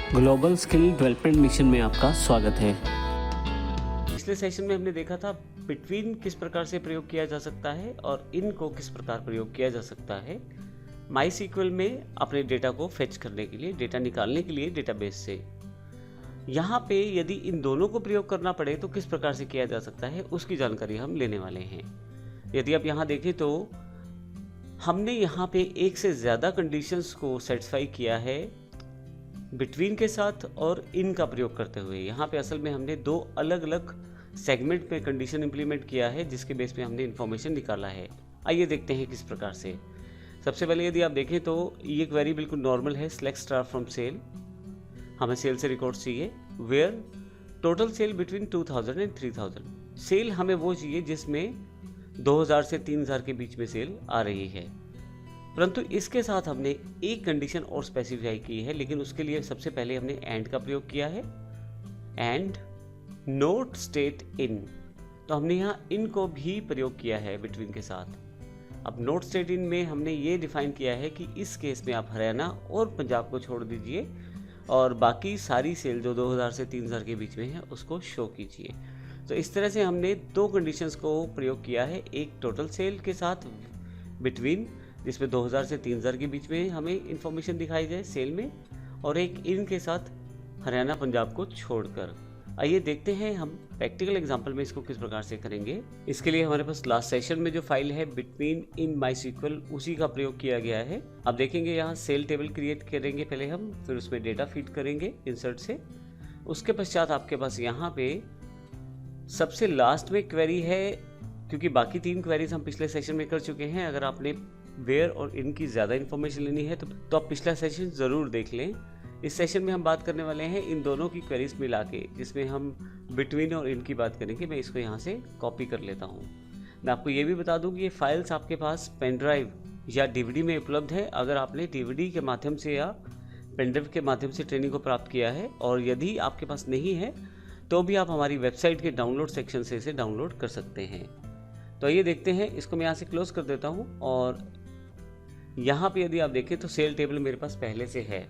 Global skill development mission में आपका स्वागत है। पिछले सेशन में हमने देखा था बिटवीन किस प्रकार से प्रयोग किया जा सकता है और इन को किस प्रकार प्रयोग किया जा सकता है माईसीक्वल में अपने डेटा को फेच करने के लिए, डेटा निकालने के लिए डेटाबेस से। यहाँ पे यदि इन दोनों को प्रयोग करना पड़े तो किस प्रकार से किया जा सकता है उसकी जानकारी हम लेने वाले हैं। यदि आप यहाँ देखें तो हमने यहाँ पे एक से ज़्यादा कंडीशंस को सेटिस्फाई किया है बिटवीन के साथ और इन का प्रयोग करते हुए। यहाँ पे असल में हमने दो अलग अलग सेगमेंट में कंडीशन इंप्लीमेंट किया है जिसके बेस पे हमने इन्फॉर्मेशन निकाला है। आइए देखते हैं किस प्रकार से। सबसे पहले यदि आप देखें तो ये क्वेरी बिल्कुल नॉर्मल है, सिलेक्ट स्टार फ्रॉम सेल। हमें सेल से रिकॉर्ड चाहिए where total sale between 2000 and 3000। Sale हमें वो चाहिए जिसमें 2000 से 3000 के बीच में सेल आ रही है, परंतु इसके साथ हमने एक कंडीशन और स्पेसिफाई की है। लेकिन उसके लिए सबसे पहले हमने एंड का प्रयोग किया है, एंड नोट स्टेट इन। तो हमने यहाँ इन को भी प्रयोग किया है बिटवीन के साथ। अब नोट स्टेट इन में हमने ये डिफाइन किया है कि इस केस में आप हरियाणा और पंजाब को छोड़ दीजिए और बाकी सारी सेल जो 2000 से 3000 के बीच में है उसको शो कीजिए। तो इस तरह से हमने दो कंडीशंस को प्रयोग किया है, एक टोटल सेल के साथ बिटवीन जिसमें 2000 से 3000 के बीच में हमें इंफॉर्मेशन दिखाई जाए सेल में, और एक इन के साथ हरियाणा पंजाब को छोड़कर। आइए देखते हैं हम प्रैक्टिकल एग्जांपल में इसको किस प्रकार से करेंगे। इसके लिए हमारे पास लास्ट सेशन में जो फाइल है बिटवीन इन माईसीक्वल उसी का प्रयोग किया गया है। अब देखेंगे यहाँ सेल टेबल क्रिएट करेंगे पहले हम, फिर उसमें डेटा फीड करेंगे इंसर्ट से। उसके पश्चात आपके पास यहाँ पे सबसे लास्ट में क्वेरी है, क्योंकि बाकी तीन क्वेरीज हम पिछले सेशन में कर चुके हैं। अगर आपने वेयर और इनकी ज़्यादा इन्फॉर्मेशन लेनी है तो आप पिछला सेशन ज़रूर देख लें। इस सेशन में हम बात करने वाले हैं इन दोनों की क्वेरीज मिला के, जिसमें हम बिटवीन और इनकी बात करेंगे। मैं इसको यहाँ से कॉपी कर लेता हूँ। मैं आपको ये भी बता दूँ कि ये फाइल्स आपके पास पेन ड्राइव या डीवीडी में उपलब्ध है। अगर आपने डीवीडी के माध्यम से या पेन ड्राइव के माध्यम से ट्रेनिंग को प्राप्त किया है, और यदि आपके पास नहीं है तो भी आप हमारी वेबसाइट के डाउनलोड सेक्शन से इसे डाउनलोड कर सकते हैं। तो ये देखते हैं, इसको मैं यहाँ से क्लोज कर देता हूँ। और यहाँ पे यदि आप देखें तो सेल टेबल मेरे पास पहले से है।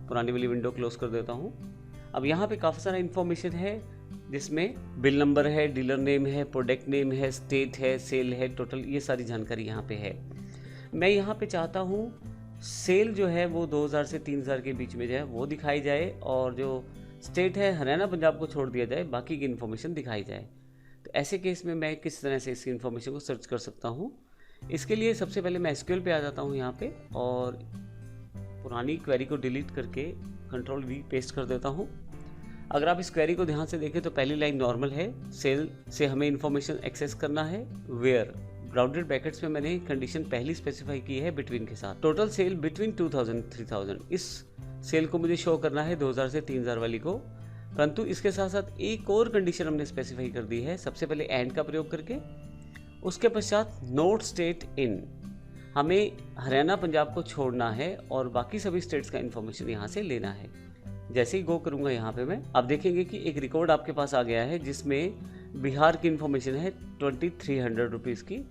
पुरानी वाली विंडो क्लोज कर देता हूँ। अब यहाँ पे काफ़ी सारा इन्फॉर्मेशन है जिसमें बिल नंबर है, डीलर नेम है, प्रोडक्ट नेम है, स्टेट है, सेल है, टोटल, ये सारी जानकारी यहाँ पे है। मैं यहाँ पे चाहता हूँ सेल जो है वो 2000 से 3000 के बीच में जो है वो दिखाई जाए, और जो स्टेट है हरियाणा पंजाब को छोड़ दिया जाए, बाकी की इन्फॉर्मेशन दिखाई जाए। तो ऐसे केस में मैं किस तरह से इस इन्फॉर्मेशन को सर्च कर सकता हूँ। इसके लिए सबसे पहले मैं एसक्यूएल पे आ जाता हूँ यहाँ पे, और पुरानी क्वेरी को डिलीट करके कंट्रोल वी पेस्ट कर देता हूँ। अगर आप इस क्वेरी को ध्यान से देखें तो पहली लाइन नॉर्मल है, सेल से हमें इन्फॉर्मेशन एक्सेस करना है वेयर, ग्राउंडेड ब्रैकेट्स में मैंने कंडीशन पहली स्पेसिफाई की है बिटवीन के साथ। टोटल सेल बिटवीन 2000 3000, इस सेल को मुझे शो करना है 2000 से 3000 वाली को, परंतु इसके साथ साथ एक और कंडीशन हमने स्पेसिफाई कर दी है। सबसे पहले एंड का प्रयोग करके, उसके पश्चात नोट स्टेट इन, हमें हरियाणा पंजाब को छोड़ना है और बाकी सभी स्टेट्स का इन्फॉर्मेशन यहाँ से लेना है। जैसे ही गो करूँगा यहाँ पे मैं, आप देखेंगे कि एक रिकॉर्ड आपके पास आ गया है जिसमें बिहार की इन्फॉर्मेशन है 2300 रुपीज़ की,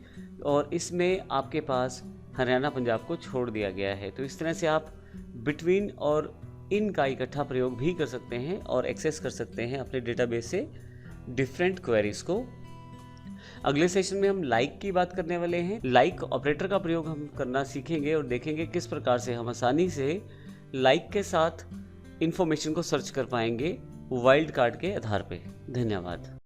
और इसमें आपके पास हरियाणा पंजाब को छोड़ दिया गया है। तो इस तरह से आप बिटवीन और इन का इकट्ठा प्रयोग भी कर सकते हैं और एक्सेस कर सकते हैं अपने डेटाबेस से डिफरेंट क्वेरीज को। अगले सेशन में हम लाइक की बात करने वाले हैं। लाइक ऑपरेटर का प्रयोग हम करना सीखेंगे और देखेंगे किस प्रकार से हम आसानी से लाइक के साथ इंफॉर्मेशन को सर्च कर पाएंगे वाइल्ड कार्ड के आधार पे। धन्यवाद।